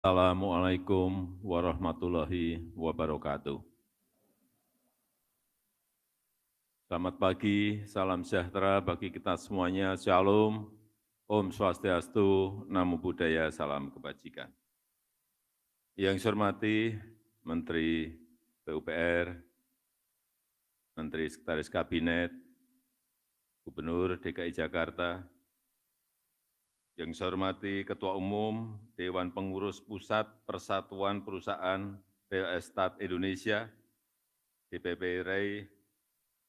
Assalamualaikum warahmatullahi wabarakatuh. Selamat pagi, salam sejahtera bagi kita semuanya. Shalom, Om Swastiastu, Namo Buddhaya, salam kebajikan. Yang saya hormati Menteri PUPR, Menteri Sekretaris Kabinet, Gubernur DKI Jakarta, yang saya hormati Ketua Umum Dewan Pengurus Pusat Persatuan Perusahaan Real Estate Indonesia, DPP REI,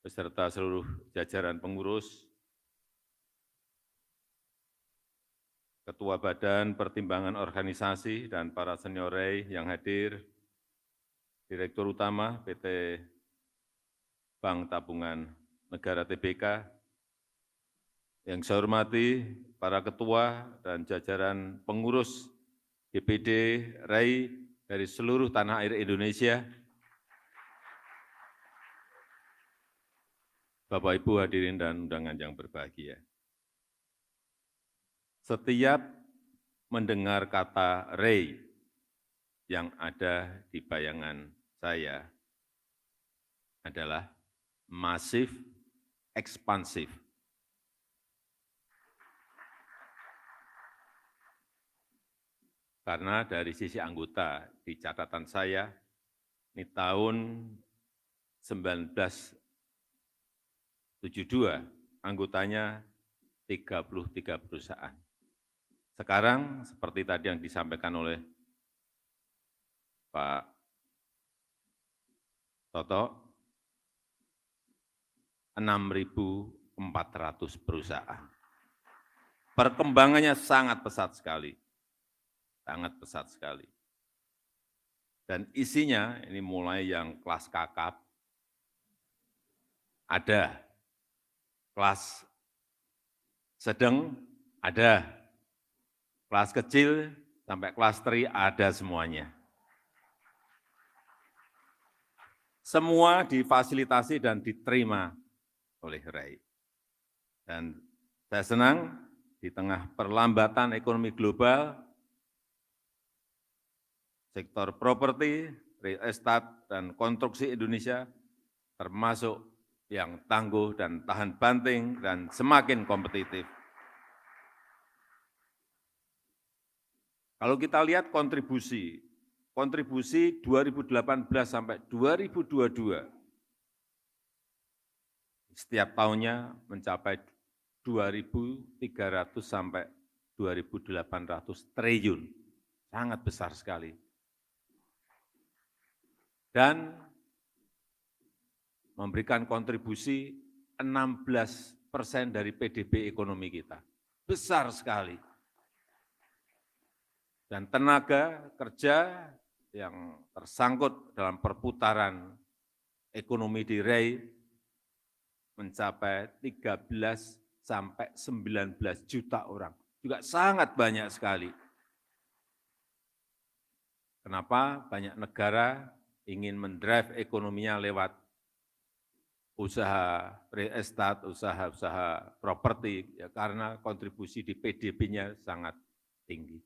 beserta seluruh jajaran pengurus, Ketua Badan Pertimbangan Organisasi dan para senior REI yang hadir, Direktur Utama PT Bank Tabungan Negara Tbk, yang saya hormati para ketua dan jajaran pengurus DPD REI dari seluruh tanah air Indonesia, Bapak Ibu hadirin dan undangan yang berbahagia. Setiap mendengar kata REI yang ada di bayangan saya adalah masif, ekspansif. Karena dari sisi anggota di catatan saya, ini tahun 1972, anggotanya 33 perusahaan. Sekarang seperti tadi yang disampaikan oleh Pak Toto, 6.400 perusahaan. Perkembangannya sangat pesat sekali. Sangat pesat sekali. Dan isinya ini mulai yang kelas kakap, ada, kelas sedang ada, kelas kecil sampai kelas tri ada semuanya. Semua difasilitasi dan diterima oleh REI. Dan saya senang di tengah perlambatan ekonomi global, sektor properti, real estate, dan konstruksi Indonesia termasuk yang tangguh dan tahan banting dan semakin kompetitif. Kalau kita lihat kontribusi 2018 sampai 2022, setiap tahunnya mencapai 2.300 sampai 2.800 triliun, sangat besar sekali. Dan memberikan kontribusi 16% dari PDB ekonomi kita. Besar sekali. Dan tenaga kerja yang tersangkut dalam perputaran ekonomi di REI mencapai 13 sampai 19 juta orang. Juga sangat banyak sekali. Kenapa? Banyak negara ingin mendrive ekonominya lewat usaha real estate, usaha-usaha properti, ya, karena kontribusi di PDB-nya sangat tinggi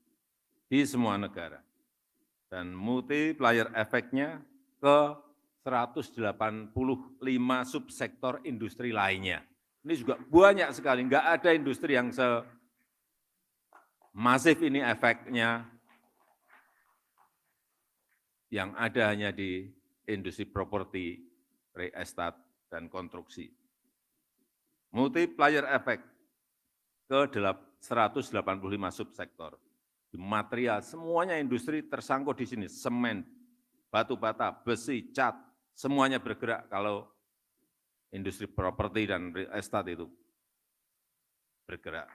di semua negara. Dan multiplier efeknya ke 185 subsektor industri lainnya. Ini juga banyak sekali, nggak ada industri yang semasif ini efeknya. Yang ada hanya di industri properti, real estate, dan konstruksi. Multiplier effect ke 185 subsektor. Di material, semuanya industri tersangkut di sini. Semen, batu bata, besi, cat, semuanya bergerak kalau industri properti dan real estate itu bergerak.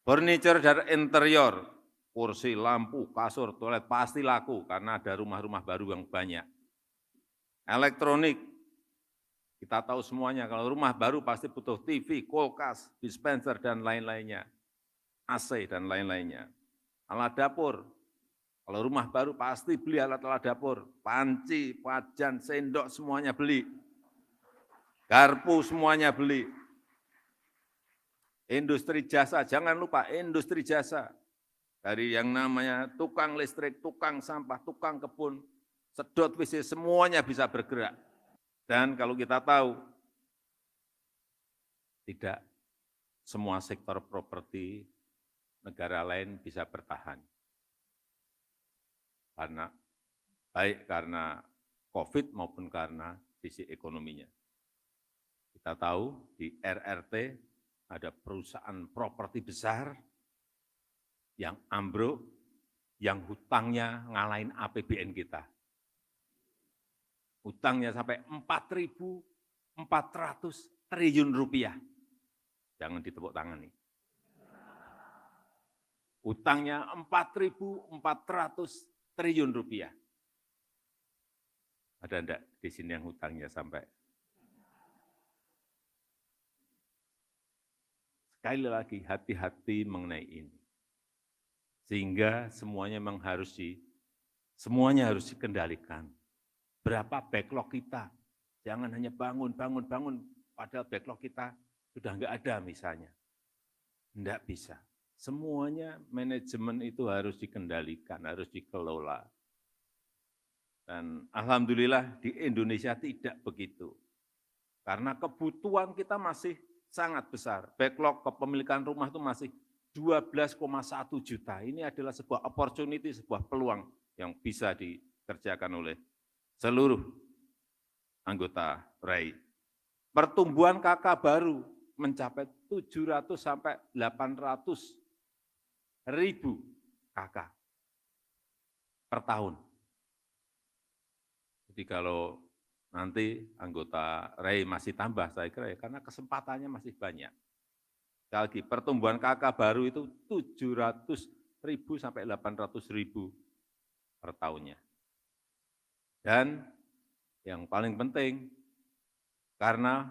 Furniture dan interior, kursi, lampu, kasur, toilet pasti laku karena ada rumah-rumah baru yang banyak. Elektronik, kita tahu semuanya, kalau rumah baru pasti butuh TV, kulkas, dispenser, dan lain-lainnya. AC dan lain-lainnya. Alat dapur, kalau rumah baru pasti beli alat-alat dapur. Panci, wajan, sendok, semuanya beli. Garpu semuanya beli. Industri jasa, jangan lupa industri jasa. Dari yang namanya tukang listrik, tukang sampah, tukang kebun, sedot WC, semuanya bisa bergerak. Dan kalau kita tahu, tidak semua sektor properti negara lain bisa bertahan. Karena baik karena COVID maupun karena sisi ekonominya. Kita tahu di RRT ada perusahaan properti besar yang ambruk, yang hutangnya ngalahin APBN kita. Hutangnya sampai 4.400 triliun rupiah. Jangan ditepuk tangan nih. Hutangnya 4.400 triliun rupiah. Ada enggak di sini yang hutangnya sampai? Sekali lagi, hati-hati mengenai ini. Sehingga semuanya memang semuanya harus dikendalikan. Berapa backlog kita? Jangan hanya bangun, padahal backlog kita sudah enggak ada misalnya. Enggak bisa. Semuanya manajemen itu harus dikendalikan, harus dikelola. Dan alhamdulillah di Indonesia tidak begitu. Karena kebutuhan kita masih sangat besar. Backlog kepemilikan rumah itu masih 12,1 juta. Ini adalah sebuah opportunity, sebuah peluang yang bisa dikerjakan oleh seluruh anggota RAI. Pertumbuhan KK baru mencapai 700 sampai 800 ribu KK per tahun. Jadi kalau nanti anggota RAI masih tambah, saya kira ya, karena kesempatannya masih banyak. Sekali lagi, pertumbuhan KK baru itu 700.000 sampai 800.000 per tahunnya. Dan yang paling penting, karena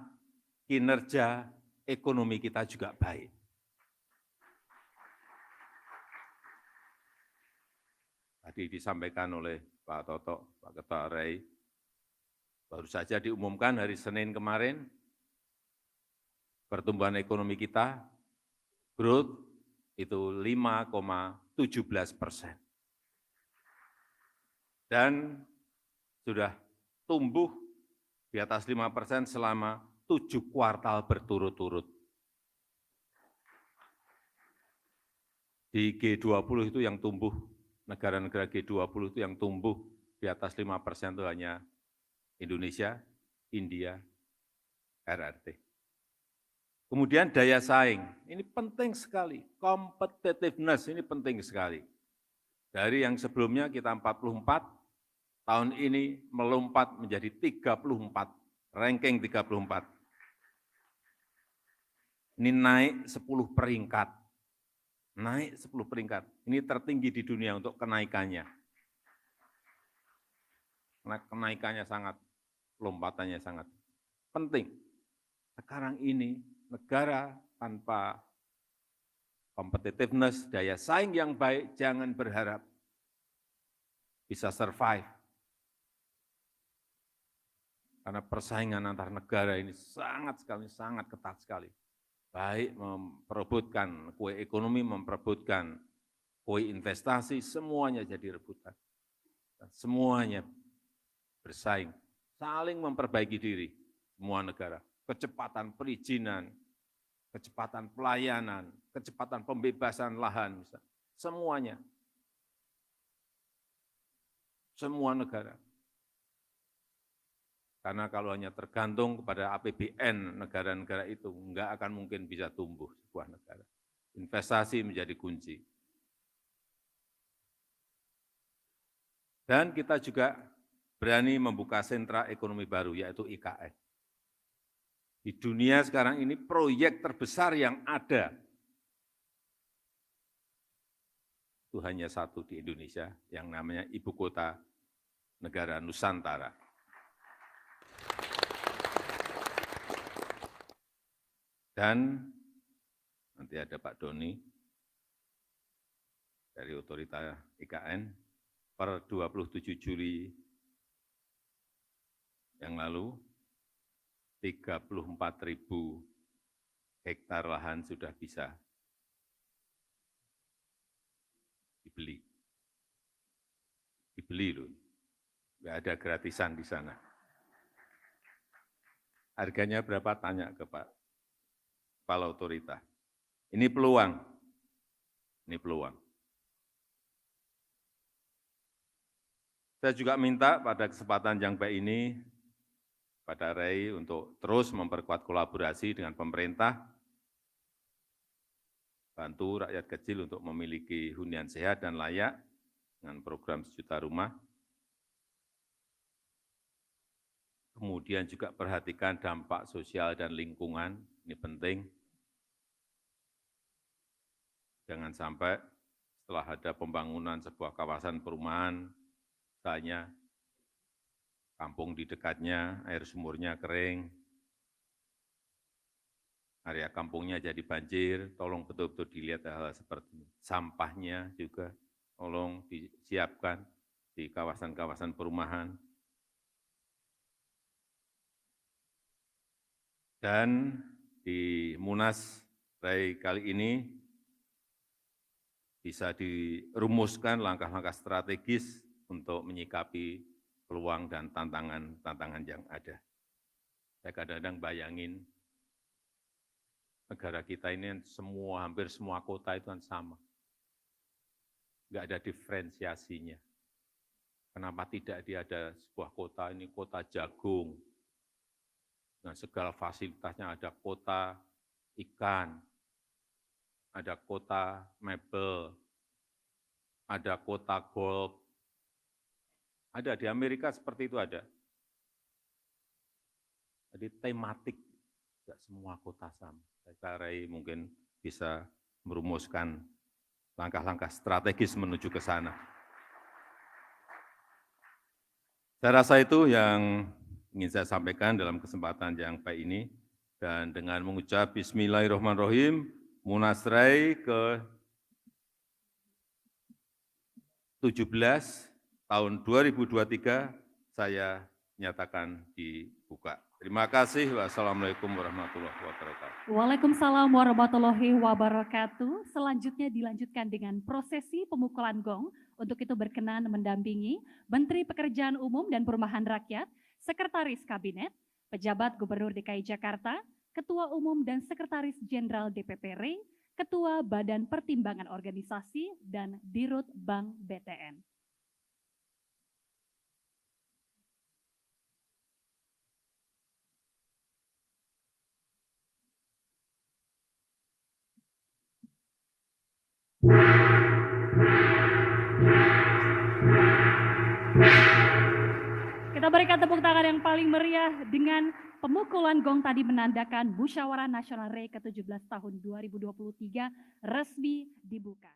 kinerja ekonomi kita juga baik. Tadi disampaikan oleh Pak Toto, Pak Ketua RAI, baru saja diumumkan hari Senin kemarin, pertumbuhan ekonomi kita, growth itu 5,17%. Dan sudah tumbuh di atas 5% selama 7 kuartal berturut-turut. Di G20 itu yang tumbuh, negara-negara G20 itu yang tumbuh di atas 5% itu hanya Indonesia, India, RRT. Kemudian daya saing, ini penting sekali, competitiveness ini penting sekali. Dari yang sebelumnya kita 44, tahun ini melompat menjadi 34, ranking 34. Ini naik 10 peringkat, naik 10 peringkat. Ini tertinggi di dunia untuk kenaikannya. Kenaikannya sangat, lompatannya sangat penting. Sekarang ini negara tanpa competitiveness, daya saing yang baik, jangan berharap bisa survive. Karena persaingan antar negara ini sangat ketat sekali. Baik memperebutkan kue ekonomi, memperebutkan kue investasi, semuanya jadi rebutan. Semuanya bersaing, saling memperbaiki diri, semua negara. Kecepatan perizinan, kecepatan pelayanan, kecepatan pembebasan lahan, semuanya. Semua negara. Karena kalau hanya tergantung kepada APBN negara-negara itu, enggak akan mungkin bisa tumbuh sebuah negara. Investasi menjadi kunci. Dan kita juga berani membuka sentra ekonomi baru, yaitu IKN. Di dunia sekarang ini proyek terbesar yang ada itu hanya satu di Indonesia, yang namanya Ibu Kota Negara Nusantara. Dan nanti ada Pak Doni dari Otorita IKN per 27 Juli yang lalu, 34.000 hektar lahan sudah bisa dibeli. Dibeli loh, nggak ada gratisan di sana. Harganya berapa? Tanya ke Pak Kepala Otorita. Ini peluang. Ini peluang. Saya juga minta pada kesempatan yang baik ini, pada RAI untuk terus memperkuat kolaborasi dengan pemerintah, bantu rakyat kecil untuk memiliki hunian sehat dan layak dengan program 1 juta rumah. Kemudian juga perhatikan dampak sosial dan lingkungan, ini penting. Jangan sampai setelah ada pembangunan sebuah kawasan perumahan, misalnya kampung di dekatnya, air sumurnya kering, area kampungnya jadi banjir, tolong betul-betul dilihat hal-hal seperti ini. Sampahnya juga tolong disiapkan di kawasan-kawasan perumahan. Dan di Munas RAI kali ini bisa dirumuskan langkah-langkah strategis untuk menyikapi peluang dan tantangan-tantangan yang ada. Saya kadang-kadang bayangin, negara kita ini hampir semua kota itu kan sama. Nggak ada diferensiasinya. Kenapa tidak ada sebuah kota ini kota jagung, dengan segala fasilitasnya, ada kota ikan, ada kota mebel, ada kota golf, ada di Amerika seperti itu ada. Jadi tematik, tidak semua kota sama. Saya RAI mungkin bisa merumuskan langkah-langkah strategis menuju ke sana. Saya rasa itu yang ingin saya sampaikan dalam kesempatan yang baik ini. Dan dengan mengucap Bismillahirrahmanirrahim, Munas RAI ke-17 tahun 2023 saya nyatakan dibuka. Terima kasih. Wassalamualaikum warahmatullahi wabarakatuh. Waalaikumsalam warahmatullahi wabarakatuh. Selanjutnya dilanjutkan dengan prosesi pemukulan gong. Untuk itu berkenan mendampingi Menteri Pekerjaan Umum dan Perumahan Rakyat, Sekretaris Kabinet, Pejabat Gubernur DKI Jakarta, Ketua Umum dan Sekretaris Jenderal DPP RAI, Ketua Badan Pertimbangan Organisasi, dan Dirut Bank BTN. Kita berikan tepuk tangan yang paling meriah dengan pemukulan gong tadi menandakan Musyawarah Nasional RAI ke-17 tahun 2023 resmi dibuka.